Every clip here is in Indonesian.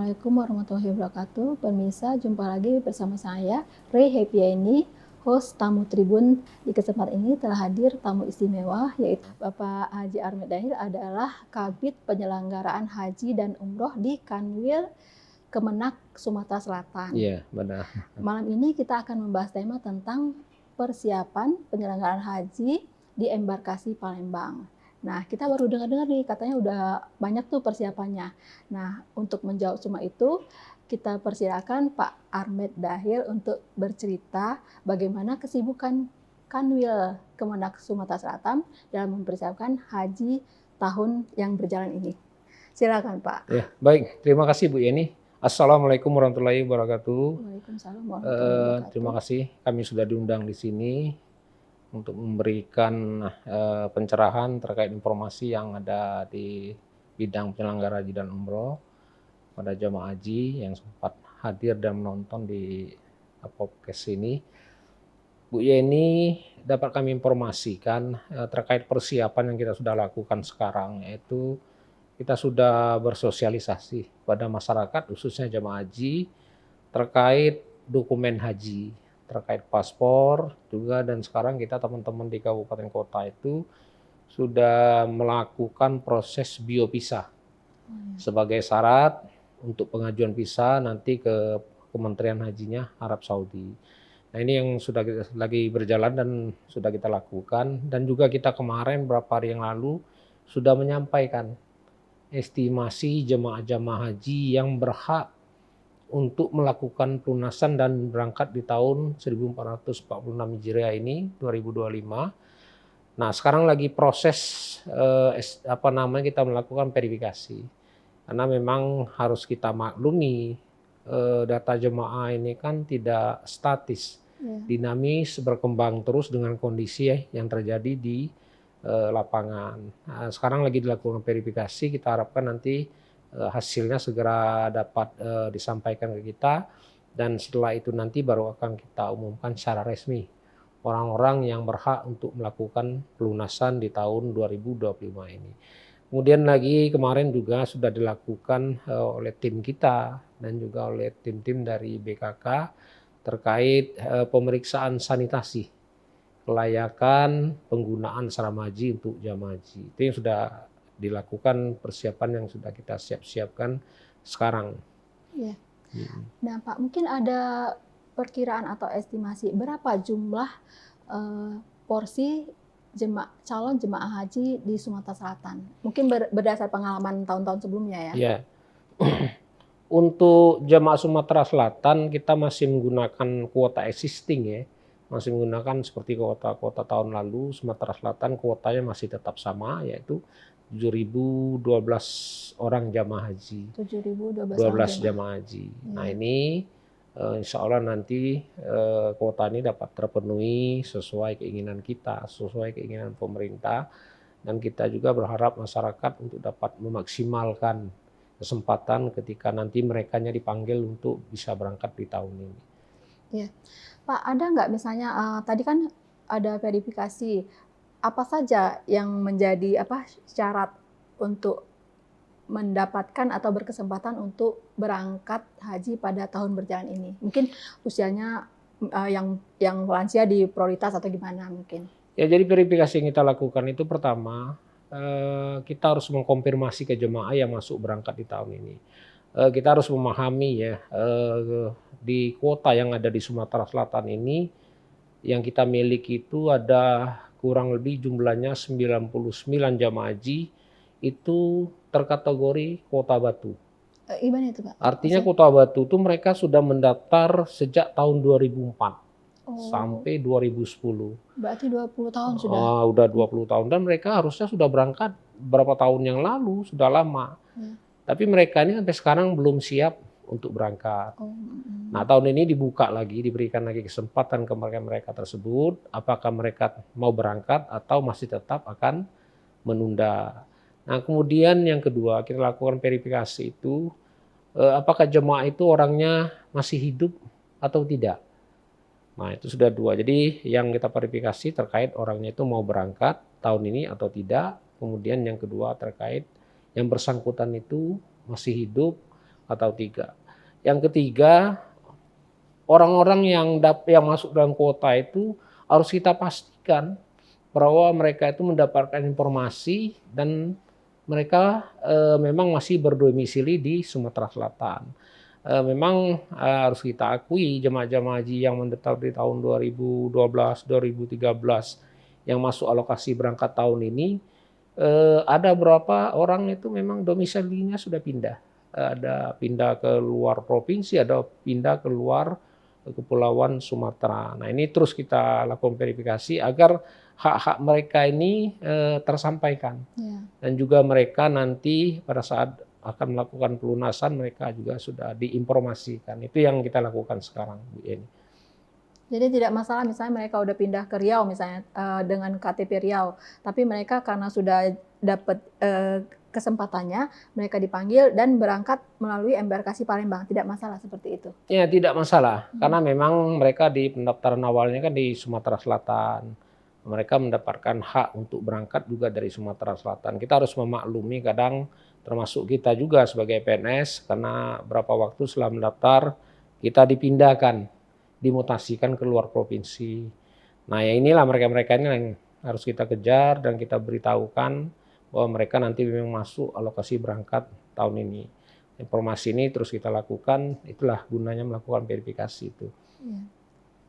Assalamualaikum warahmatullahi wabarakatuh. Pemirsa, jumpa lagi bersama saya, Rey Happyani, host Tamu Tribun. Di kesempatan ini telah hadir tamu istimewa, yaitu Bapak Haji Armed Dahir adalah Kabid Penyelenggaraan Haji dan Umroh di Kanwil Kemenak Sumatera Selatan. Iya, benar. Malam ini kita akan membahas tema tentang persiapan penyelenggaraan haji di embarkasi Palembang. Nah, kita baru dengar-dengar nih, katanya udah banyak tuh persiapannya. Nah, untuk menjawab semua itu, kita persilakan Pak Armed Dahir untuk bercerita bagaimana kesibukan Kanwil Kemenak Sumatera Selatan dalam mempersiapkan haji tahun yang berjalan ini. Silakan Pak. Ya, baik. Terima kasih Bu Yeni. Assalamualaikum warahmatullahi wabarakatuh. Waalaikumsalam warahmatullahi wabarakatuh. Terima kasih kami sudah diundang di sini untuk memberikan pencerahan terkait informasi yang ada di bidang penyelenggara haji dan umroh pada jamaah haji yang sempat hadir dan menonton di podcast ini. Bu Yeni, dapat kami informasikan terkait persiapan yang kita sudah lakukan sekarang, yaitu kita sudah bersosialisasi pada masyarakat khususnya jamaah haji terkait dokumen haji, terkait paspor juga, dan sekarang kita teman-teman di kabupaten kota itu sudah melakukan proses biopisa sebagai syarat untuk pengajuan visa nanti ke Kementerian Hajinya Arab Saudi. Nah, ini yang sudah lagi berjalan dan sudah kita lakukan, dan juga kita kemarin beberapa hari yang lalu sudah menyampaikan estimasi jemaah-jemaah haji yang berhak untuk melakukan pelunasan dan berangkat di tahun 1446 Hijriah ini 2025. Nah, sekarang lagi proses kita melakukan verifikasi. Karena memang harus kita maklumi data jemaah ini kan tidak statis. Dinamis, berkembang terus dengan kondisi yang terjadi di lapangan. Nah, sekarang lagi dilakukan verifikasi, kita harapkan nanti hasilnya segera dapat disampaikan ke kita, dan setelah itu nanti baru akan kita umumkan secara resmi orang-orang yang berhak untuk melakukan pelunasan di tahun 2025 ini. Kemudian lagi kemarin juga sudah dilakukan oleh tim kita dan juga oleh tim-tim dari BKK terkait pemeriksaan sanitasi kelayakan penggunaan asrama haji untuk jamaah haji. Itu yang sudah dilakukan, persiapan yang sudah kita siapkan sekarang. Ya. Nah Pak, mungkin ada perkiraan atau estimasi berapa jumlah porsi calon jemaah haji di Sumatera Selatan? Mungkin berdasar pengalaman tahun-tahun sebelumnya ya? Ya. Untuk jemaah Sumatera Selatan kita masih menggunakan kuota existing ya. Masih menggunakan seperti kuota tahun lalu. Sumatera Selatan kuotanya masih tetap sama, yaitu 7.012 orang jamaah haji. 7.012 jamaah haji. Nah, ini insya Allah nanti kuota ini dapat terpenuhi sesuai keinginan kita, sesuai keinginan pemerintah, dan kita juga berharap masyarakat untuk dapat memaksimalkan kesempatan ketika nanti merekanya dipanggil untuk bisa berangkat di tahun ini. Ya, Pak, ada nggak misalnya tadi kan ada verifikasi, apa saja yang menjadi syarat untuk mendapatkan atau berkesempatan untuk berangkat haji pada tahun berjalan ini? Mungkin usianya yang lansia di prioritas atau gimana mungkin? Ya, jadi verifikasi yang kita lakukan itu pertama kita harus mengkonfirmasi ke jemaah yang masuk berangkat di tahun ini. Kita harus memahami ya di kuota yang ada di Sumatera Selatan ini yang kita miliki itu ada kurang lebih jumlahnya 99 jamaah haji itu terkategori kuota batu. Gimana itu Pak? Artinya kuota batu itu mereka sudah mendaftar sejak tahun 2004 sampai 2010. Berarti 20 tahun sudah? Udah 20 tahun, dan mereka harusnya sudah berangkat berapa tahun yang lalu, sudah lama. Tapi mereka ini sampai sekarang belum siap untuk berangkat. Nah, tahun ini dibuka lagi, diberikan lagi kesempatan ke mereka tersebut, apakah mereka mau berangkat atau masih tetap akan menunda. Nah, kemudian yang kedua, kita lakukan verifikasi itu, apakah jemaah itu orangnya masih hidup atau tidak. Nah, itu sudah dua. Jadi yang kita verifikasi terkait orangnya itu mau berangkat tahun ini atau tidak. Kemudian yang kedua terkait yang bersangkutan itu masih hidup atau 3. Yang ketiga, orang-orang yang masuk dalam kuota itu harus kita pastikan bahwa mereka itu mendapatkan informasi dan mereka memang masih berdomisili di Sumatera Selatan. Memang harus kita akui jemaah-jemaah haji yang mendaftar di tahun 2012, 2013 yang masuk alokasi berangkat tahun ini, ada beberapa orang itu memang domisilinya sudah pindah. Ada pindah ke luar provinsi, ada pindah ke luar Kepulauan Sumatera. Nah, ini terus kita lakukan verifikasi agar hak-hak mereka ini tersampaikan. Ya. Dan juga mereka nanti pada saat akan melakukan pelunasan mereka juga sudah diinformasikan. Itu yang kita lakukan sekarang, Bu Yeni. Jadi tidak masalah misalnya mereka udah pindah ke Riau misalnya dengan KTP Riau, tapi mereka karena sudah dapat kesempatannya, mereka dipanggil dan berangkat melalui embarkasi Palembang, tidak masalah seperti itu. Ya, tidak masalah, karena memang mereka di pendaftaran awalnya kan di Sumatera Selatan. Mereka mendapatkan hak untuk berangkat juga dari Sumatera Selatan. Kita harus memaklumi kadang termasuk kita juga sebagai PNS, karena berapa waktu setelah mendaftar kita dipindahkan, dimutasikan ke luar provinsi. Nah, ya inilah mereka-mereka ini yang harus kita kejar dan kita beritahukan bahwa mereka nanti memang masuk alokasi berangkat tahun ini. Informasi ini terus kita lakukan, itulah gunanya melakukan verifikasi itu. Ya.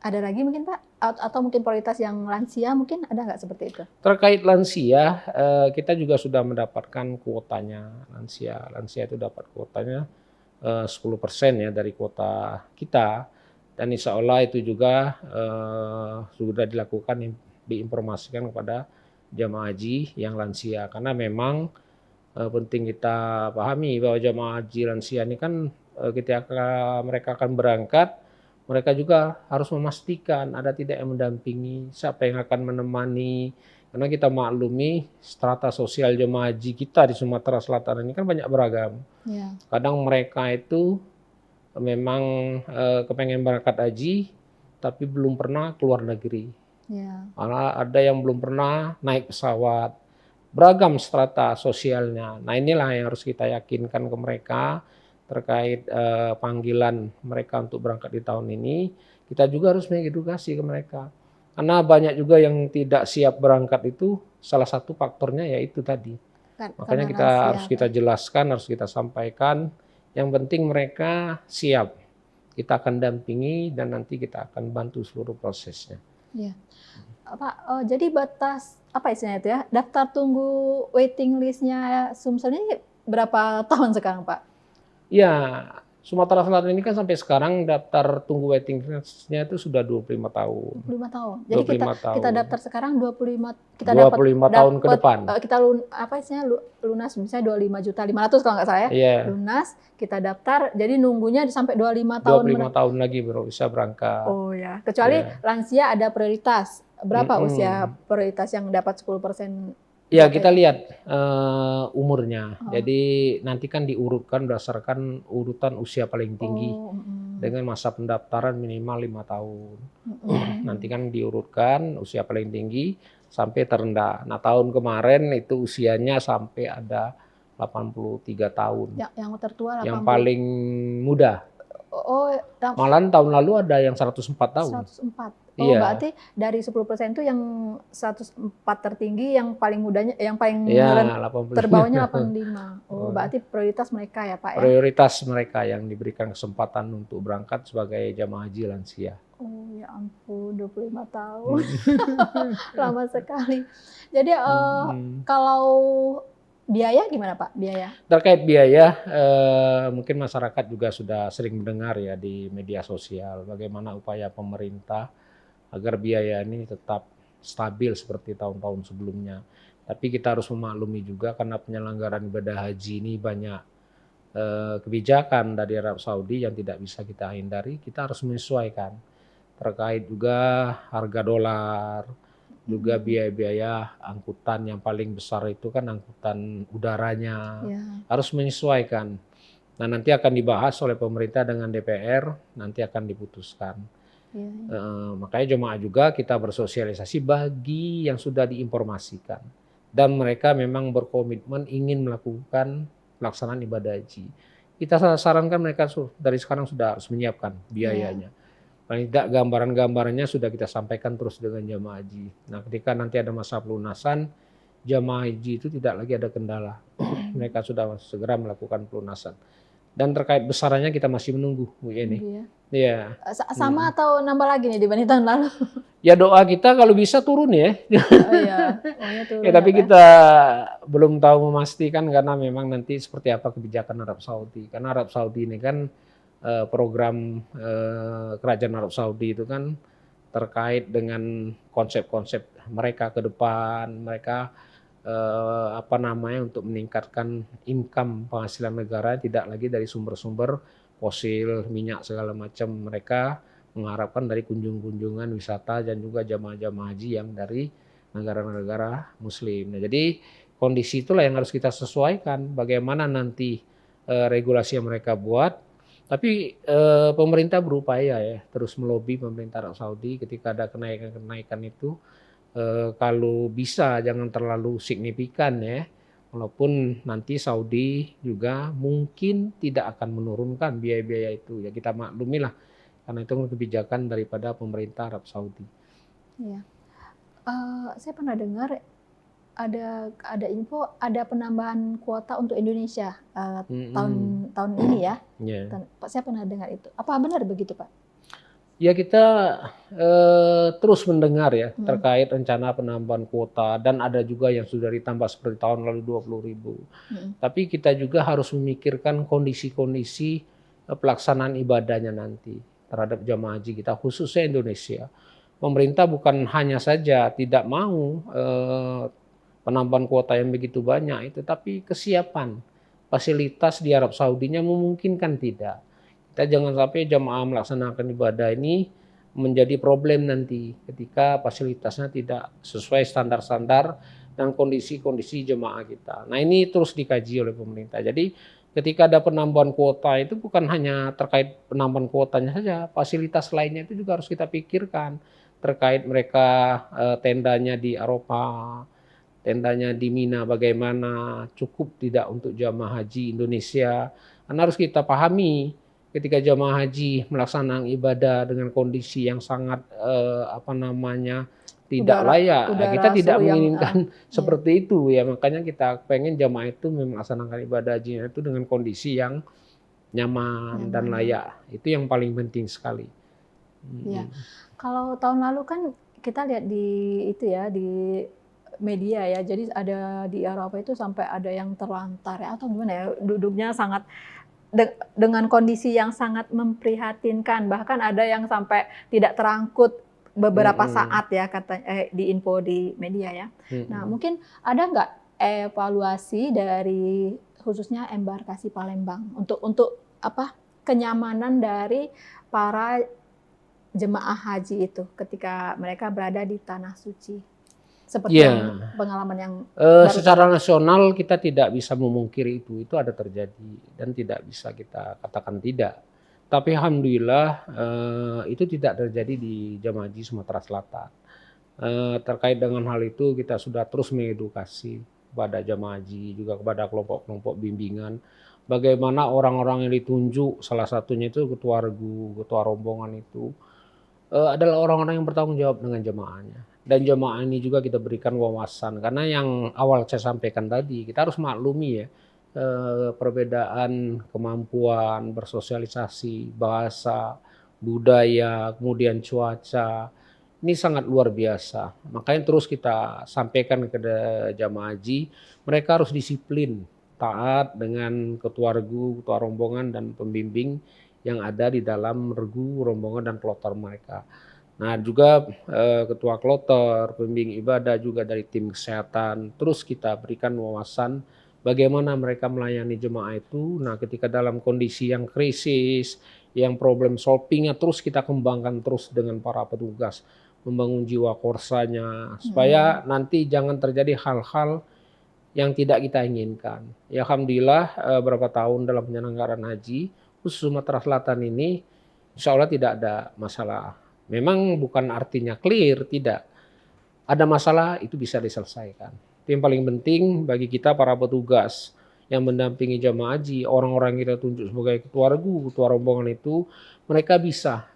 Ada lagi mungkin Pak? Atau mungkin prioritas yang lansia mungkin ada nggak seperti itu? Terkait lansia, kita juga sudah mendapatkan kuotanya lansia. Lansia itu dapat kuotanya 10% ya dari kuota kita. Dan insya Allah itu juga sudah dilakukan, diinformasikan kepada jamaah haji yang lansia, karena memang penting kita pahami bahwa jamaah haji lansia ini kan ketika mereka akan berangkat, mereka juga harus memastikan ada tidak yang mendampingi, siapa yang akan menemani, karena kita maklumi strata sosial jamaah haji kita di Sumatera Selatan ini kan banyak beragam. Ya. Kadang mereka itu memang kepengen berangkat haji tapi belum pernah keluar negeri. Ya. Karena ada yang belum pernah naik pesawat, beragam strata sosialnya. Nah, inilah yang harus kita yakinkan ke mereka terkait panggilan mereka untuk berangkat di tahun ini. Kita juga harus mengedukasi ke mereka. Karena banyak juga yang tidak siap berangkat itu, salah satu faktornya yaitu tadi. Makanya kita harus kita jelaskan, harus kita sampaikan. Yang penting mereka siap. Kita akan dampingi dan nanti kita akan bantu seluruh prosesnya. Ya. Pak, jadi batas apa istilahnya itu ya? Daftar tunggu waiting list-nya Sumsel ini berapa tahun sekarang, Pak? Ya, Sumatera Selatan ini kan sampai sekarang daftar tunggu waiting list-nya itu sudah 25 tahun. 25 tahun. Jadi 25 tahun. kita daftar sekarang 25 kita 25 tahun ke depan. Kita lunas misalnya 25.500.000 kalau nggak salah ya. Yeah. Lunas, kita daftar jadi nunggunya sampai 25 tahun. 25 tahun lagi baru bisa berangkat. Oh ya, kecuali lansia ada prioritas. Berapa usia prioritas yang dapat 10%? Ya, kita lihat umurnya. Jadi nanti kan diurutkan berdasarkan urutan usia paling tinggi dengan masa pendaftaran minimal 5 tahun. Nanti kan diurutkan usia paling tinggi sampai terendah. Nah, tahun kemarin itu usianya sampai ada 83 tahun. Yang tertua 80. Yang paling muda. Malahan tahun lalu ada yang 104 tahun. 104. Iya. Berarti dari 10% itu yang 104 tertinggi, yang paling mudanya, yang paling terbawahnya 85. Berarti prioritas mereka ya Pak ya? Prioritas mereka yang diberikan kesempatan untuk berangkat sebagai jamaah haji lansia. Oh ya ampun, 25 tahun. Lama sekali. Jadi kalau biaya gimana Pak? Biaya? Terkait biaya, mungkin masyarakat juga sudah sering mendengar ya di media sosial bagaimana upaya pemerintah agar biaya ini tetap stabil seperti tahun-tahun sebelumnya. Tapi kita harus memaklumi juga karena penyelenggaraan ibadah haji ini banyak kebijakan dari Arab Saudi yang tidak bisa kita hindari. Kita harus menyesuaikan terkait juga harga dolar, juga biaya-biaya angkutan yang paling besar itu kan angkutan udaranya, harus menyesuaikan. Nah, nanti akan dibahas oleh pemerintah dengan DPR, nanti akan diputuskan. Makanya jemaah juga kita bersosialisasi bagi yang sudah diinformasikan dan mereka memang berkomitmen ingin melakukan pelaksanaan ibadah haji. kita sarankan mereka dari sekarang sudah harus menyiapkan Iya. biayanya. Paling tidak gambaran-gambarannya sudah kita sampaikan terus dengan jamaah haji. Nah, ketika nanti ada masa pelunasan, jamaah haji itu tidak lagi ada kendala. Mereka sudah segera melakukan pelunasan. Dan terkait besarannya kita masih menunggu, Bu Yeni. Iya. Iya. Sama atau nambah lagi nih dibanding tahun lalu? Ya doa kita kalau bisa turun ya. Oh iya, maunya turun Ya, ya, tapi Pak. kita belum tahu memastikan karena memang nanti seperti apa kebijakan Arab Saudi. Karena Arab Saudi ini kan program kerajaan Arab Saudi itu kan terkait dengan konsep-konsep mereka ke depan, mereka untuk meningkatkan income penghasilan negara tidak lagi dari sumber-sumber fosil, minyak segala macam. Mereka mengharapkan dari kunjungan wisata dan juga jamaah-jamaah haji yang dari negara-negara muslim. Nah, jadi kondisi itulah yang harus kita sesuaikan bagaimana nanti regulasi yang mereka buat. Tapi pemerintah berupaya ya terus melobi pemerintah Arab Saudi ketika ada kenaikan-kenaikan itu kalau bisa jangan terlalu signifikan ya. Walaupun nanti Saudi juga mungkin tidak akan menurunkan biaya-biaya itu ya, kita maklumilah karena itu kebijakan daripada pemerintah Arab Saudi. Iya. Saya pernah dengar ada info ada penambahan kuota untuk Indonesia tahun ini ya. Yeah. Saya pernah dengar itu. Apa benar begitu, Pak? Ya, kita terus mendengar ya terkait rencana penambahan kuota dan ada juga yang sudah ditambah seperti tahun lalu 20.000. Tapi kita juga harus memikirkan kondisi-kondisi pelaksanaan ibadahnya nanti terhadap jamaah haji kita khususnya Indonesia. Pemerintah bukan hanya saja tidak mau penambahan kuota yang begitu banyak itu, tapi kesiapan fasilitas di Arab Saudinya memungkinkan tidak. Kita jangan sampai jamaah melaksanakan ibadah ini menjadi problem nanti ketika fasilitasnya tidak sesuai standar-standar dan kondisi-kondisi jemaah kita. Nah, ini terus dikaji oleh pemerintah. Jadi ketika ada penambahan kuota itu bukan hanya terkait penambahan kuotanya saja, fasilitas lainnya itu juga harus kita pikirkan terkait mereka tendanya di Arafah, tendanya di Mina bagaimana, cukup tidak untuk jamaah haji Indonesia. Karena harus kita pahami ketika jamaah haji melaksanakan ibadah dengan kondisi yang sangat tidak layak, kita tidak menginginkan seperti itu ya. Makanya kita pengen jamaah itu melaksanakan ibadah haji itu dengan kondisi yang nyaman dan layak. Itu yang paling penting sekali. Ya, kalau tahun lalu kan kita lihat di media ya, jadi ada di Eropa itu sampai ada yang terlantar ya atau gimana ya, duduknya sangat dengan kondisi yang sangat memprihatinkan, bahkan ada yang sampai tidak terangkut beberapa saat ya katanya di info di media ya. Nah, mungkin ada nggak evaluasi dari khususnya embarkasi Palembang untuk kenyamanan dari para jemaah haji itu ketika mereka berada di tanah suci? Seperti pengalaman yang secara nasional kita tidak bisa memungkiri itu ada terjadi dan tidak bisa kita katakan tidak. Tapi alhamdulillah itu tidak terjadi di jamaah haji Sumatera Selatan. Terkait dengan hal itu kita sudah terus mengedukasi kepada jamaah haji juga kepada kelompok-kelompok bimbingan bagaimana orang-orang yang ditunjuk, salah satunya itu ketua regu, ketua rombongan itu adalah orang-orang yang bertanggung jawab dengan jamaahnya. Dan jamaah ini juga kita berikan wawasan karena yang awal saya sampaikan tadi kita harus maklumi ya perbedaan kemampuan bersosialisasi, bahasa, budaya, kemudian cuaca ini sangat luar biasa. Makanya terus kita sampaikan kepada jamaah haji mereka harus disiplin, taat dengan ketua regu, ketua rombongan dan pembimbing yang ada di dalam regu, rombongan dan kloter mereka. Nah, juga ketua kloter, pembimbing ibadah juga dari tim kesehatan. Terus kita berikan wawasan bagaimana mereka melayani jemaah itu. Nah, ketika dalam kondisi yang krisis, yang problem solvingnya terus kita kembangkan terus dengan para petugas, membangun jiwa korsanya supaya nanti jangan terjadi hal-hal yang tidak kita inginkan. Ya, alhamdulillah beberapa tahun dalam penyelenggaraan haji khusus Sumatera Selatan ini insya Allah tidak ada masalah. Memang bukan artinya clear, tidak. Ada masalah itu bisa diselesaikan. Itu yang paling penting bagi kita para petugas yang mendampingi jamaah haji, orang-orang yang kita tunjuk sebagai ketua rombongan itu, mereka bisa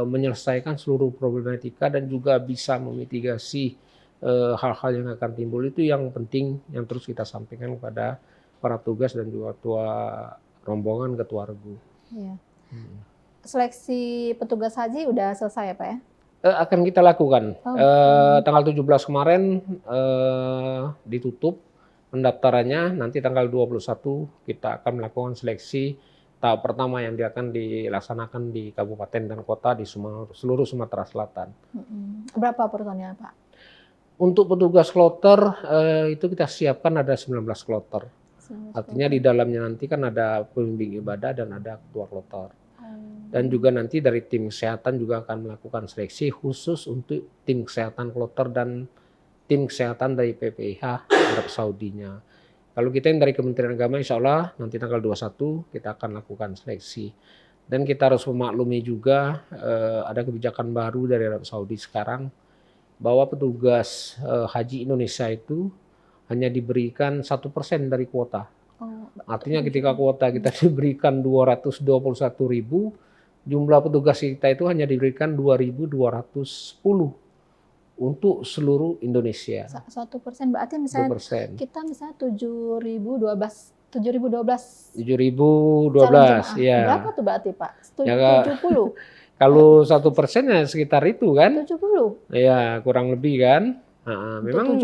menyelesaikan seluruh problematika dan juga bisa memitigasi hal-hal yang akan timbul. Itu yang penting yang terus kita sampaikan kepada para tugas dan juga ketua rombongan, ketua regu. Iya. Seleksi petugas haji udah selesai ya Pak ya? Akan kita lakukan. Oh, Tanggal 17 kemarin ditutup pendaftarannya, nanti tanggal 21 kita akan melakukan seleksi tahap pertama yang akan dilaksanakan di kabupaten dan kota di seluruh Sumatera Selatan. Berapa personil Pak? Untuk petugas kloter itu kita siapkan ada 19 kloter. Artinya di dalamnya nanti kan ada pembimbing ibadah dan ada ketua kloter. Dan juga nanti dari tim kesehatan juga akan melakukan seleksi khusus untuk tim kesehatan kloter dan tim kesehatan dari PPIH Arab Saudinya. Kalau kita yang dari Kementerian Agama insya Allah nanti tanggal 21 kita akan lakukan seleksi. Dan kita harus memaklumi juga ada kebijakan baru dari Arab Saudi sekarang bahwa petugas haji Indonesia itu hanya diberikan 1% dari kuota. Artinya ketika kuota kita diberikan 221.000, jumlah petugas kita itu hanya diberikan 2.210 untuk seluruh Indonesia. 1% berarti misalnya 2%. kita misalnya 7.012 ya. Berapa tuh berarti Pak? 70? Kalau 1% ya sekitar itu kan? 70? Ya kurang lebih kan. Memang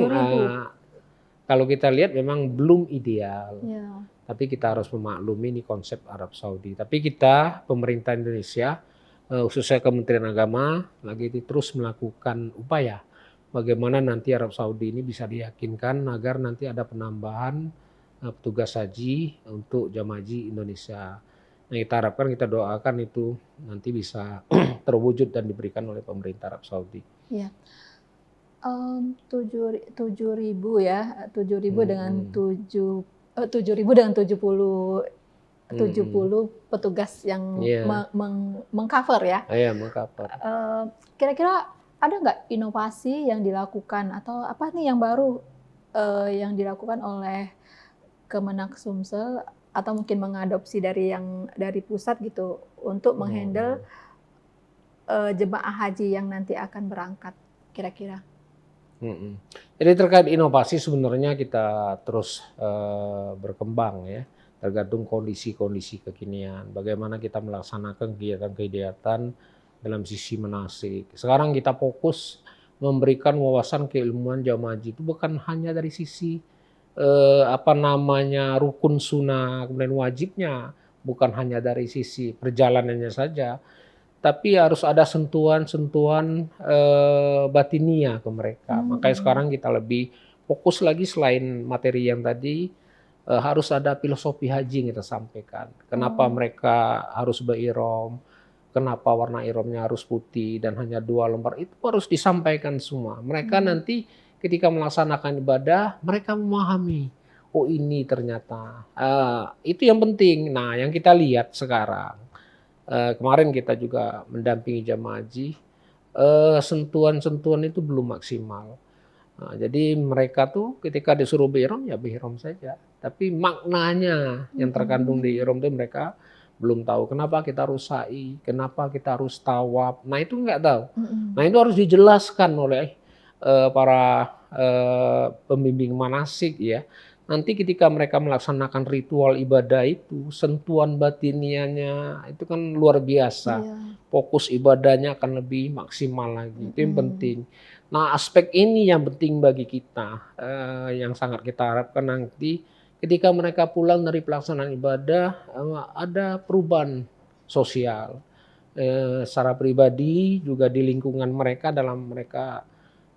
kalau kita lihat memang belum ideal. Ya. Tapi kita harus memaklumi ini konsep Arab Saudi. Tapi kita pemerintah Indonesia khususnya Kementerian Agama lagi terus melakukan upaya bagaimana nanti Arab Saudi ini bisa diyakinkan agar nanti ada penambahan petugas haji untuk jamaah haji Indonesia. Nah, kita harapkan, kita doakan itu nanti bisa terwujud dan diberikan oleh pemerintah Arab Saudi. Iya. 7.000 ya, 7.000 dengan 7.000 dengan 70 petugas yang mengcover ya. Iya, mengcover. Kira-kira ada nggak inovasi yang dilakukan atau apa nih yang baru yang dilakukan oleh Kemenak Sumsel atau mungkin mengadopsi dari pusat gitu untuk menghandle jemaah haji yang nanti akan berangkat kira-kira? Jadi terkait inovasi sebenarnya kita terus berkembang ya, tergantung kondisi-kondisi kekinian. Bagaimana kita melaksanakan kegiatan-kegiatan dalam sisi manasik. Sekarang kita fokus memberikan wawasan keilmuan jamaah haji itu bukan hanya dari sisi rukun sunnah kemudian wajibnya, bukan hanya dari sisi perjalanannya saja, tapi harus ada sentuhan-sentuhan batinia ke mereka. Makanya sekarang kita lebih fokus lagi selain materi yang tadi, harus ada filosofi haji yang kita sampaikan. Kenapa mereka harus berirham, kenapa warna ihramnya harus putih dan hanya 2 lembar, itu harus disampaikan semua. Mereka nanti ketika melaksanakan ibadah, mereka memahami, oh ini ternyata. Itu yang penting. Nah, yang kita lihat sekarang, kemarin kita juga mendampingi jamaah haji, sentuhan-sentuhan itu belum maksimal. Nah, jadi mereka tuh ketika disuruh beihram ya beihram saja, tapi maknanya yang terkandung di ihram itu mereka belum tahu. Kenapa kita harus sa'i, kenapa kita harus tawaf, nah itu nggak tahu. Nah itu harus dijelaskan oleh para pembimbing manasik ya. Nanti ketika mereka melaksanakan ritual ibadah itu, sentuhan batinianya itu kan luar biasa. Fokus ibadahnya akan lebih maksimal lagi. Itu yang penting. Nah, aspek ini yang penting bagi kita, yang sangat kita harapkan nanti ketika mereka pulang dari pelaksanaan ibadah, ada perubahan sosial. Secara pribadi juga di lingkungan mereka, dalam mereka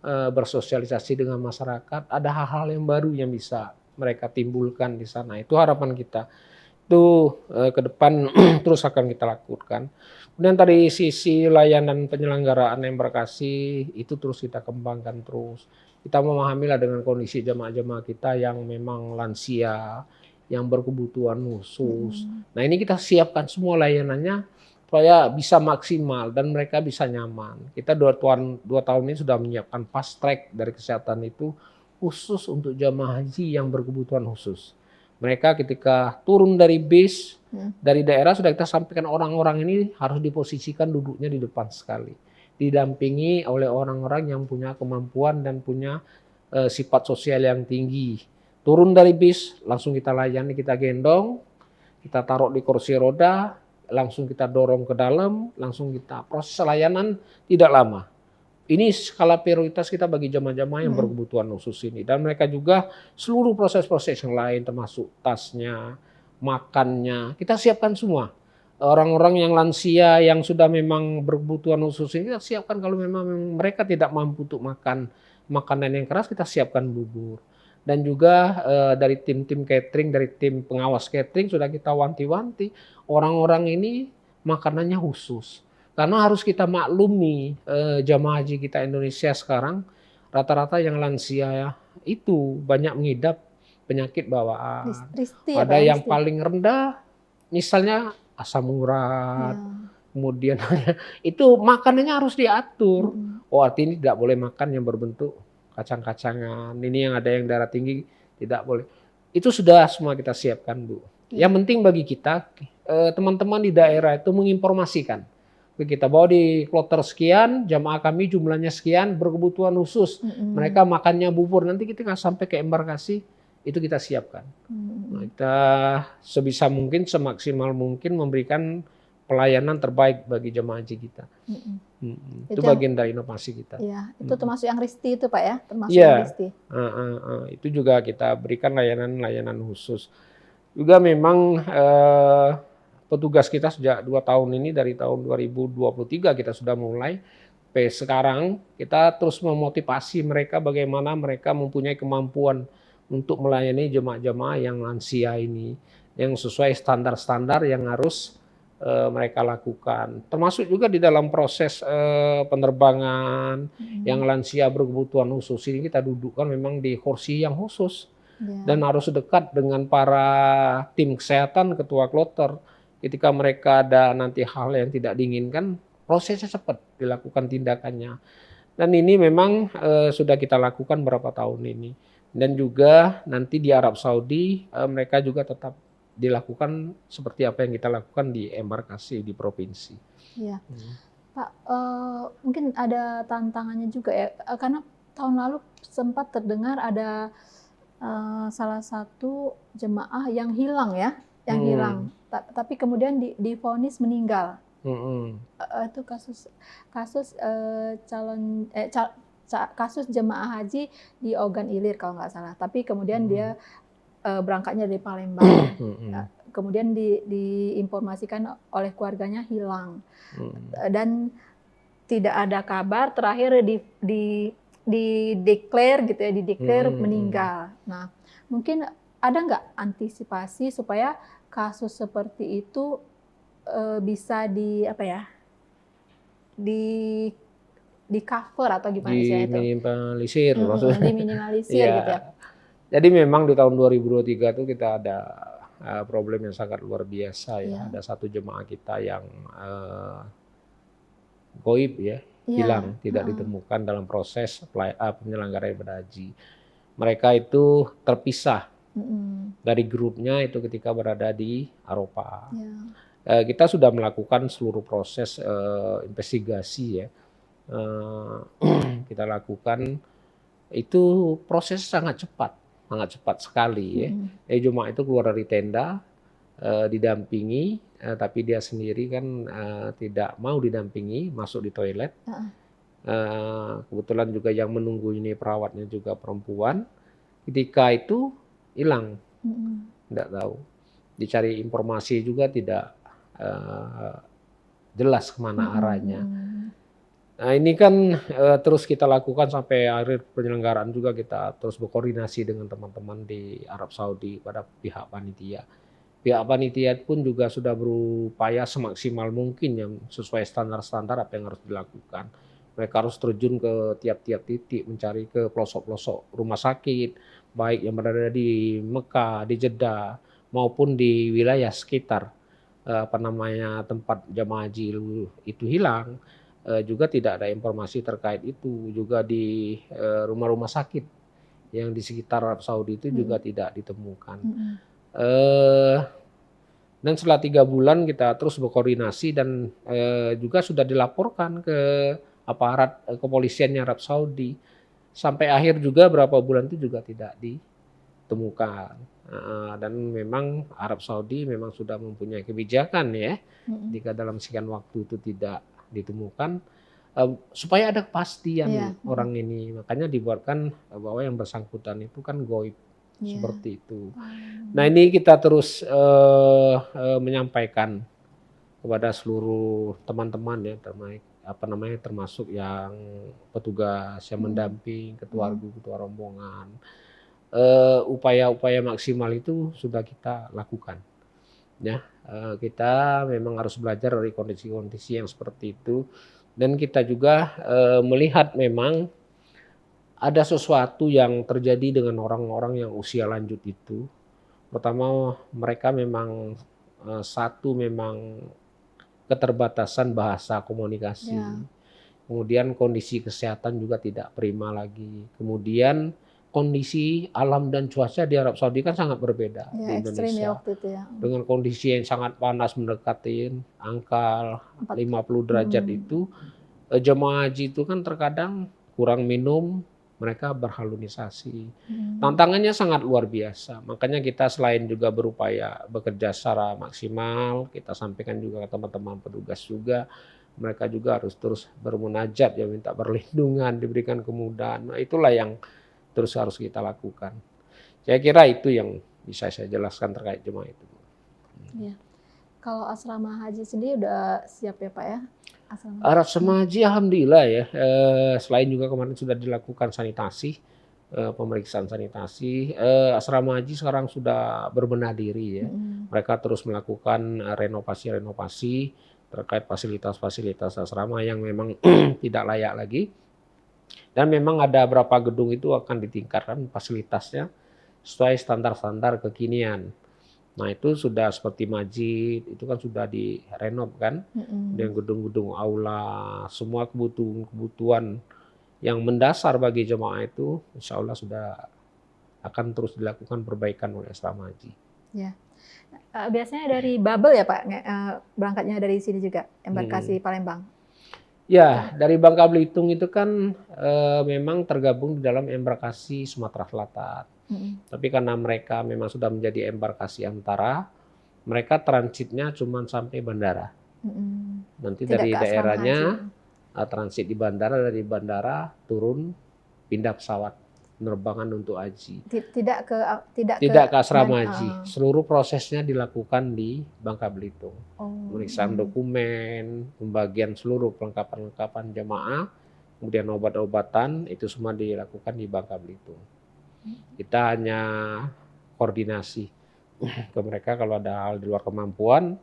bersosialisasi dengan masyarakat, ada hal-hal yang baru yang bisa mereka timbulkan di sana. Itu harapan kita. Itu ke depan terus akan kita lakukan. Kemudian dari sisi layanan penyelenggaraan embarkasi itu terus kita kembangkan terus. Kita memahamilah dengan kondisi jemaah-jemaah kita yang memang lansia, yang berkebutuhan khusus. Nah ini kita siapkan semua layanannya supaya bisa maksimal dan mereka bisa nyaman. Kita 2 tahun ini sudah menyiapkan fast track dari kesehatan itu khusus untuk jamaah haji yang berkebutuhan khusus. Mereka ketika turun dari bis, Hmm. dari daerah sudah kita sampaikan orang-orang ini harus diposisikan duduknya di depan sekali. Didampingi oleh orang-orang yang punya kemampuan dan punya sifat sosial yang tinggi. Turun dari bis, langsung kita layani, kita gendong, kita taruh di kursi roda, langsung kita dorong ke dalam, langsung kita proses layanan tidak lama. Ini skala prioritas kita bagi jamaah-jamaah yang berkebutuhan khusus ini. Dan mereka juga seluruh proses-proses yang lain termasuk tasnya, makannya, kita siapkan semua. Orang-orang yang lansia yang sudah memang berkebutuhan khusus ini kita siapkan kalau memang mereka tidak mampu untuk makan makanan yang keras, kita siapkan bubur. Dan juga dari tim-tim catering, dari tim pengawas catering sudah kita wanti-wanti orang-orang ini makanannya khusus. Karena harus kita maklumi jamaah haji kita Indonesia sekarang rata-rata yang lansia ya, itu banyak mengidap penyakit bawaan. Risti ya, Ada Pak, yang Risti. paling rendah misalnya asam urat, Ya. kemudian itu makanannya harus diatur. Oh artinya tidak boleh makan yang berbentuk kacang-kacangan. Ini yang ada yang darah tinggi tidak boleh. Itu sudah semua kita siapkan, Bu. Iya. Yang penting bagi kita teman-teman di daerah itu menginformasikan. Kita bawa di kloter sekian, jamaah kami jumlahnya sekian, berkebutuhan khusus. Mereka makannya bubur, nanti kita sampai ke embarkasi, itu kita siapkan. Nah, kita sebisa mungkin, semaksimal mungkin memberikan pelayanan terbaik bagi jemaah haji kita. Itu bagian dari inovasi kita. Iya, itu termasuk yang Risti itu Pak ya, termasuk Iya. yang Risti. Itu juga kita berikan layanan-layanan khusus. Juga memang petugas kita sejak 2 tahun ini, dari tahun 2023 kita sudah mulai. Sampai sekarang kita terus memotivasi mereka bagaimana mereka mempunyai kemampuan untuk melayani jemaah-jemaah yang lansia ini, yang sesuai standar-standar yang harus mereka lakukan. Termasuk juga di dalam proses penerbangan yang lansia berkebutuhan khusus ini kita dudukkan memang di kursi yang khusus. Dan harus dekat dengan para tim kesehatan, ketua kloter. Ketika mereka ada nanti hal yang tidak diinginkan, prosesnya cepat dilakukan tindakannya. Dan ini memang sudah kita lakukan beberapa tahun ini. Dan juga nanti di Arab Saudi mereka juga tetap dilakukan seperti apa yang kita lakukan di embarkasi di provinsi. Iya. Pak, mungkin ada tantangannya juga ya, karena tahun lalu sempat terdengar ada salah satu jemaah yang hilang ya, yang hilang. Tapi kemudian divonis meninggal. Itu kasus jemaah haji di Ogan Ilir kalau nggak salah. Tapi kemudian dia berangkatnya dari Palembang. Kemudian diinformasikan oleh keluarganya hilang. Dan tidak ada kabar, terakhir di-declare gitu ya, di-declare meninggal. Nah, mungkin ada nggak antisipasi supaya kasus seperti itu bisa di cover atau gimana sih itu? Diminimalisir maksudnya. Diminimalisir gitu ya. Jadi memang di tahun 2023 itu kita ada problem yang sangat luar biasa ya. Ada satu jemaah kita yang goib ya, hilang, tidak ditemukan dalam proses penyelenggaraan ibadah haji. Mereka itu terpisah dari grupnya itu ketika berada di Arafah. Kita sudah melakukan seluruh proses investigasi ya. Kita lakukan itu proses sangat cepat sekali ya. Jemaah itu keluar dari tenda, didampingi, tapi dia sendiri kan tidak mau didampingi, masuk di toilet. Kebetulan juga yang menunggu ini perawatnya juga perempuan. Ketika itu hilang, tidak tahu. Dicari informasi juga tidak jelas kemana arahnya. Nah ini kan terus kita lakukan sampai akhir penyelenggaraan juga kita terus berkoordinasi dengan teman-teman di Arab Saudi pada pihak panitia. Pihak panitia pun juga sudah berupaya semaksimal mungkin yang sesuai standar-standar apa yang harus dilakukan. Mereka harus terjun ke tiap-tiap titik, mencari ke pelosok-pelosok rumah sakit, baik yang berada di Mekah, di Jeddah, maupun di wilayah sekitar tempat jamaah haji itu hilang. Juga tidak ada informasi terkait itu. Juga di rumah-rumah sakit yang di sekitar Arab Saudi itu juga tidak ditemukan. Eh, dan setelah 3 bulan kita terus berkoordinasi dan juga sudah dilaporkan ke aparat kepolisiannya Arab Saudi. Sampai akhir juga berapa bulan itu juga tidak ditemukan. Dan memang Arab Saudi memang sudah mempunyai kebijakan ya, jika dalam sekian waktu itu tidak ditemukan, supaya ada kepastian Iya. orang ini. Makanya dibuatkan bahwa yang bersangkutan itu kan goib, Iya. seperti itu. Nah ini kita terus menyampaikan kepada seluruh teman-teman ya, termasuk yang petugas yang mendamping, ketua regu, ketua rombongan. Upaya-upaya maksimal itu sudah kita lakukan. Ya, kita memang harus belajar dari kondisi-kondisi yang seperti itu, dan kita juga melihat memang ada sesuatu yang terjadi dengan orang-orang yang usia lanjut itu. Pertama, mereka memang satu memang keterbatasan bahasa komunikasi. Ya. Kemudian kondisi kesehatan juga tidak prima lagi. Kemudian kondisi alam dan cuaca di Arab Saudi kan sangat berbeda Ya, di ekstrim ya Indonesia. waktu itu ya. Dengan kondisi yang sangat panas mendekati angka 50 derajat itu, jemaah haji itu kan terkadang kurang minum, mereka berhalusinasi. Tantangannya sangat luar biasa. Makanya kita selain juga berupaya bekerja secara maksimal, kita sampaikan juga ke teman-teman petugas juga, mereka juga harus terus bermunajat ya, minta perlindungan, diberikan kemudahan. Nah, itulah yang terus harus kita lakukan. Saya kira itu yang bisa saya jelaskan terkait jemaah itu. Ya. Kalau asrama haji sendiri udah siap ya Pak ya? Asrama haji alhamdulillah ya, selain juga kemarin sudah dilakukan sanitasi, pemeriksaan sanitasi, asrama haji sekarang sudah berbenah diri ya. Mereka terus melakukan renovasi-renovasi terkait fasilitas-fasilitas asrama yang memang tidak layak lagi. Dan memang ada beberapa gedung itu akan ditingkatkan fasilitasnya sesuai standar-standar kekinian. Nah itu sudah seperti masjid, itu kan sudah direnov kan, dengan gedung-gedung aula, semua kebutuhan yang mendasar bagi jemaah itu insya Allah sudah akan terus dilakukan perbaikan oleh asrama haji. Ya. Biasanya dari Babel ya Pak, berangkatnya dari sini juga, embarkasi Palembang? Ya, dari Bangka Belitung itu kan memang tergabung di dalam embarkasi Sumatera Selatan. Tapi karena mereka memang sudah menjadi embarkasi antara, mereka transitnya cuma sampai bandara. Nanti Tidak dari ke asrama daerahnya haji. transit di bandara, dari bandara turun pindah pesawat penerbangan untuk haji. Tidak Tidak ke asrama haji. Seluruh prosesnya dilakukan di Bangka Belitung. Pemeriksaan dokumen, pembagian seluruh perlengkapan-perlengkapan jemaah, kemudian obat-obatan itu semua dilakukan di Bangka Belitung. Kita hanya koordinasi ke mereka kalau ada hal di luar kemampuan,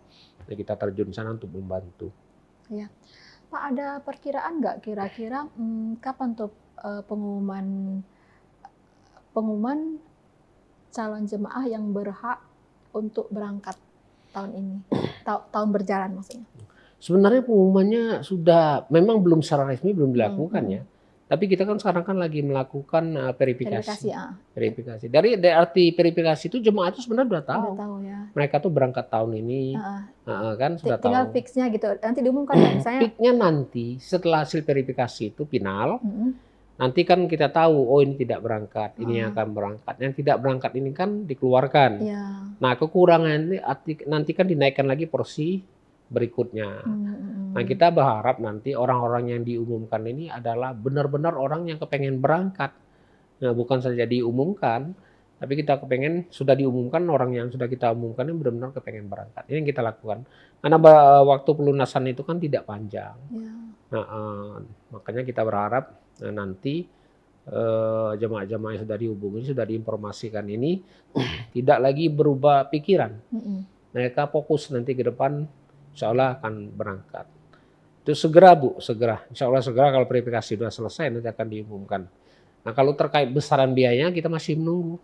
ya kita terjun sana untuk membantu. Ya. Pak, ada perkiraan nggak kira-kira kapan tuh pengumuman calon jemaah yang berhak untuk berangkat tahun ini, tahun berjalan maksudnya? Sebenarnya pengumumannya sudah, memang belum secara resmi belum dilakukan ya. Tapi kita kan sekarang kan lagi melakukan verifikasi. Verifikasi. Dari arti verifikasi itu jemaah itu sebenarnya sudah tahu. Udah tahu ya. Mereka tuh berangkat tahun ini, kan sudah tahu. Tinggal fixnya gitu. Nanti diumumkan ya, misalnya. Fixnya nanti setelah hasil verifikasi itu final. Nanti kan kita tahu, oh ini tidak berangkat, ini yang akan berangkat. Yang tidak berangkat ini kan dikeluarkan. Nah kekurangan ini nanti kan dinaikkan lagi porsi berikutnya. Nah kita berharap nanti orang-orang yang diumumkan ini adalah benar-benar orang yang kepengen berangkat. Nah bukan saja diumumkan, tapi kita kepengen sudah diumumkan, orang yang sudah kita umumkan ini benar-benar kepengen berangkat. Ini yang kita lakukan. Karena waktu pelunasan itu kan tidak panjang. Nah makanya kita berharap nanti jemaah-jemaah yang sudah dihubungi, sudah diinformasikan ini tidak lagi berubah pikiran. Mereka fokus nanti ke depan, insya Allah akan berangkat. Itu segera Bu, segera. Insya Allah segera kalau verifikasi sudah selesai nanti akan diumumkan. Nah kalau terkait besaran biayanya kita masih menunggu.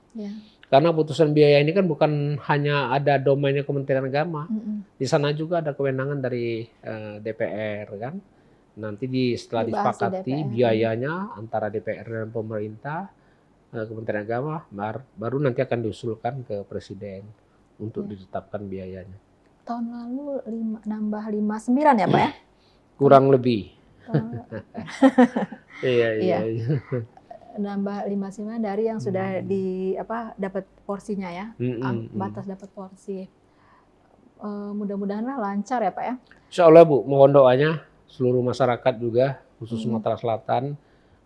Karena putusan biaya ini kan bukan hanya ada domainnya Kementerian Agama. Di sana juga ada kewenangan dari DPR kan. Nanti setelah disepakati biayanya antara DPR dan pemerintah, Kementerian Agama, baru nanti akan diusulkan ke Presiden. untuk Ya. ditetapkan biayanya. Tahun lalu nambah 59 ya Pak ya? Kurang lebih. Eh, Iya, iya, Iya, iya. nambah 59 dari yang sudah dapat porsinya ya, batas dapat porsi. Mudah-mudahan lancar ya Pak ya. Insya Allah Bu, mohon doanya seluruh masyarakat juga, khusus Sumatera Selatan,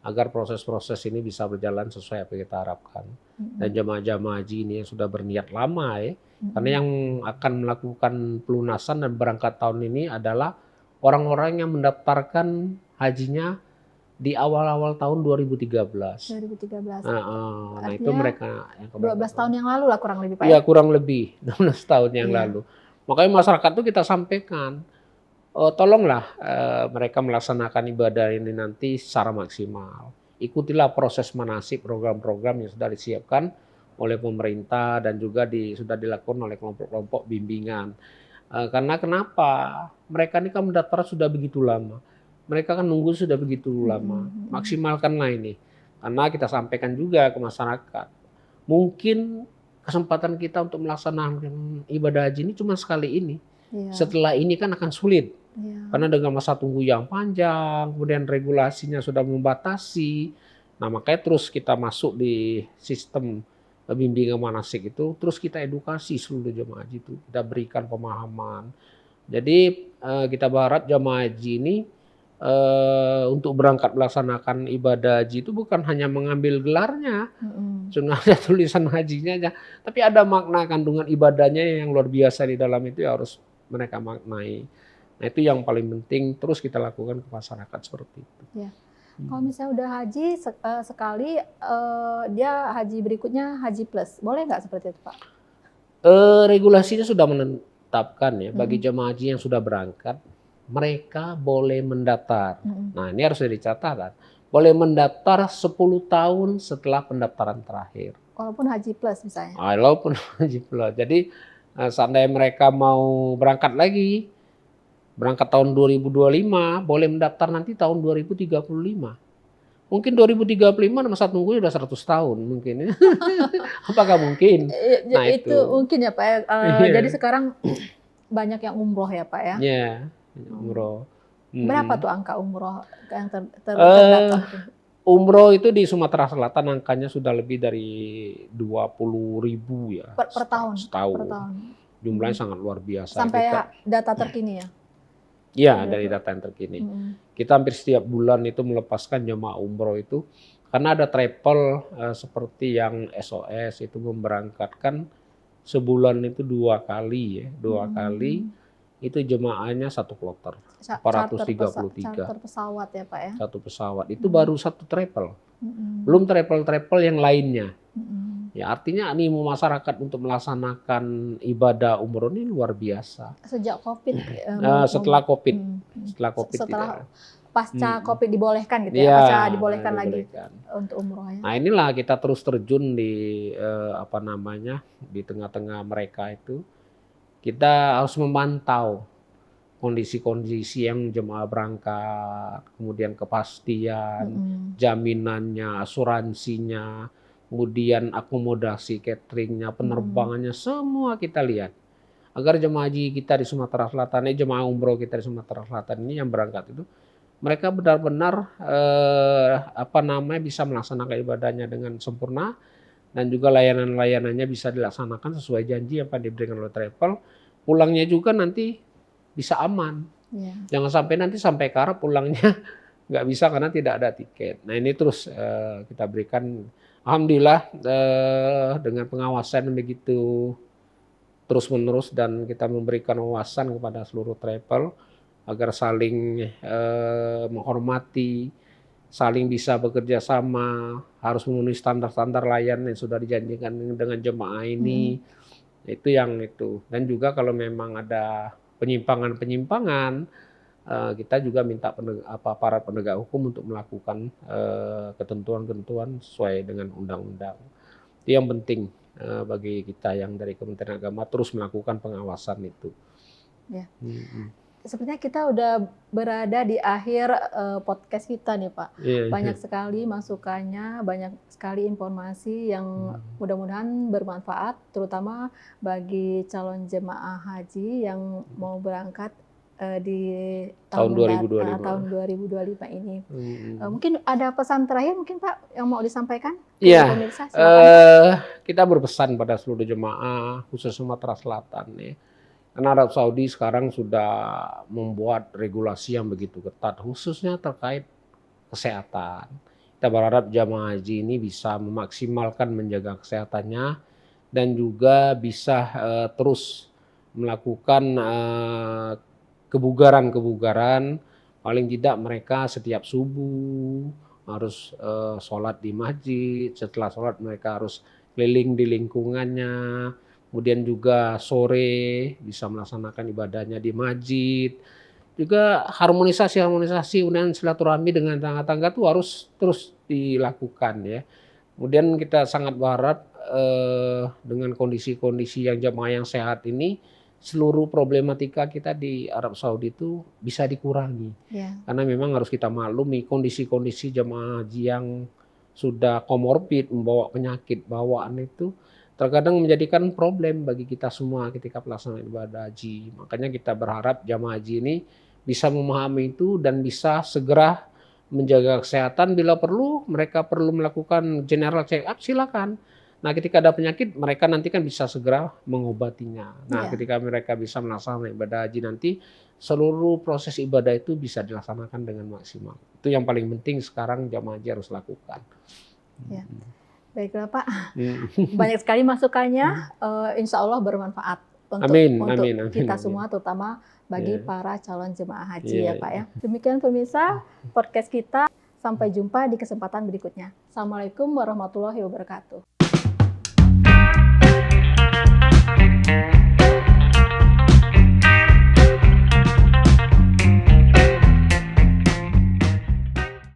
agar proses-proses ini bisa berjalan sesuai apa yang kita harapkan. Dan jemaah-jemaah haji ini yang sudah berniat lama ya, karena yang akan melakukan pelunasan dan berangkat tahun ini adalah orang-orang yang mendaftarkan hajinya di awal-awal tahun 2013. 2013. Nah itu Artinya mereka yang 12 tahun yang lalu lah kurang lebih Pak ya ya. kurang lebih 12 tahun yang Iya. lalu. Makanya masyarakat tuh kita sampaikan, tolonglah mereka melaksanakan ibadah ini nanti secara maksimal. Ikutilah proses manasik, program-program yang sudah disiapkan oleh pemerintah dan juga sudah dilakukan oleh kelompok-kelompok bimbingan. Karena kenapa? Mereka ini kan mendaftar sudah begitu lama. Mereka kan nunggu sudah begitu lama. Maksimalkanlah ini. Karena kita sampaikan juga ke masyarakat. Mungkin kesempatan kita untuk melaksanakan ibadah haji ini cuma sekali ini. Iya. Setelah ini kan akan sulit. Iya. Karena dengan masa tunggu yang panjang, kemudian regulasinya sudah membatasi. Nah makanya terus kita masuk di sistem bimbingan manasik itu, terus kita edukasi seluruh jemaah haji itu. Kita berikan pemahaman. Jadi kita berharap jemaah haji ini untuk berangkat melaksanakan ibadah haji itu bukan hanya mengambil gelarnya, cuma ada tulisan hajinya aja, tapi ada makna kandungan ibadahnya yang luar biasa di dalam itu ya harus mereka maknai. Nah itu yang paling penting terus kita lakukan ke masyarakat seperti itu. Ya. Kalau misalnya udah haji sekali, dia haji berikutnya haji plus, boleh nggak seperti itu Pak? Regulasinya sudah menetapkan ya bagi jemaah haji yang sudah berangkat, mereka boleh mendaftar. Nah ini harus jadi catatan. Boleh mendaftar 10 tahun setelah pendaftaran terakhir. Walaupun haji plus misalnya? Walaupun haji plus. Jadi seandainya mereka mau berangkat lagi, berangkat tahun 2025, boleh mendaftar nanti tahun 2035. Mungkin 2035 masa tunggunya udah 100 tahun mungkin. Apakah mungkin? Nah itu mungkin ya Pak ya. Jadi sekarang banyak yang umroh ya Pak ya? Iya, umroh. Berapa tuh angka umroh yang terdaftar? Umroh itu di Sumatera Selatan angkanya sudah lebih dari 20.000 ya. Per tahun? Setahun. Per tahun. Jumlahnya sangat luar biasa. Sampai data terkini ya? Iya, dari data yang terkini. Kita hampir setiap bulan itu melepaskan jemaah umroh itu karena ada travel seperti yang SOS itu memberangkatkan sebulan itu 2 kali ya, 2 kali itu jemaahnya 1 kloter, 433. Charter pesawat ya Pak ya? 1 pesawat itu baru 1 travel, belum travel yang lainnya. Ya artinya animo masyarakat untuk melaksanakan ibadah umroh ini luar biasa. Sejak COVID? Setelah COVID. Setelah pasca COVID dibolehkan gitu ya? Pasca dibolehkan lagi untuk umroh ya? Nah inilah kita terus terjun di di tengah-tengah mereka itu. Kita harus memantau kondisi-kondisi yang jemaah berangkat, kemudian kepastian, jaminannya, asuransinya, kemudian akomodasi cateringnya, penerbangannya, semua kita lihat. Agar jemaah haji kita di Sumatera Selatan, jemaah umroh kita di Sumatera Selatan ini yang berangkat itu, mereka benar-benar bisa melaksanakan ibadahnya dengan sempurna dan juga layanan-layanannya bisa dilaksanakan sesuai janji yang diberikan oleh travel. Pulangnya juga nanti bisa aman. Jangan sampai nanti sampai ke Arab pulangnya nggak bisa karena tidak ada tiket. Nah ini terus kita berikan, alhamdulillah dengan pengawasan yang begitu terus-menerus dan kita memberikan wawasan kepada seluruh travel agar saling menghormati, saling bisa bekerja sama, harus memenuhi standar-standar layanan yang sudah dijanjikan dengan jemaah ini. Itu yang itu. Dan juga kalau memang ada penyimpangan-penyimpangan, kita juga minta aparat penegak hukum untuk melakukan ketentuan-ketentuan sesuai dengan undang-undang. Itu yang penting bagi kita yang dari Kementerian Agama terus melakukan pengawasan itu. Ya. sepertinya kita udah berada di akhir podcast kita nih Pak. Iya, Banyak sekali masukannya, banyak sekali informasi yang mudah-mudahan bermanfaat, terutama bagi calon jemaah haji yang mau berangkat di tahun tahun 2025. tahun 2025 ini. Mungkin ada pesan terakhir mungkin Pak yang mau disampaikan ke Iya, pemirsa? Silakan, Pak. kita berpesan pada seluruh jemaah khusus Sumatera Selatan ya. Karena Arab Saudi sekarang sudah membuat regulasi yang begitu ketat, khususnya terkait kesehatan. Kita berharap jamaah haji ini bisa memaksimalkan menjaga kesehatannya dan juga bisa terus melakukan kebugaran-kebugaran. Paling tidak mereka setiap subuh harus sholat di masjid, setelah sholat mereka harus keliling di lingkungannya. Kemudian juga sore bisa melaksanakan ibadahnya di masjid. Juga harmonisasi kemudian silaturahmi dengan tetangga-tetangga itu harus terus dilakukan ya. Kemudian kita sangat berharap dengan kondisi-kondisi yang jamaah yang sehat ini, seluruh problematika kita di Arab Saudi itu bisa dikurangi. Ya. Karena memang harus kita maklumi kondisi-kondisi jamaah haji yang sudah komorbid, membawa penyakit bawaan itu terkadang menjadikan problem bagi kita semua ketika pelaksanaan ibadah haji. Makanya kita berharap jamaah haji ini bisa memahami itu dan bisa segera menjaga kesehatan. Bila perlu, mereka perlu melakukan general check up, silakan. Nah, ketika ada penyakit, mereka nanti kan bisa segera mengobatinya. Nah, ketika mereka bisa melaksanakan ibadah haji nanti, seluruh proses ibadah itu bisa dilaksanakan dengan maksimal. Itu yang paling penting sekarang jamaah haji harus lakukan. Ya. Baiklah Pak, banyak sekali masukannya, insya Allah bermanfaat untuk kita semua, terutama bagi para calon jemaah haji ya Pak ya. Demikian pemirsa podcast kita, sampai jumpa di kesempatan berikutnya. Assalamualaikum warahmatullahi wabarakatuh.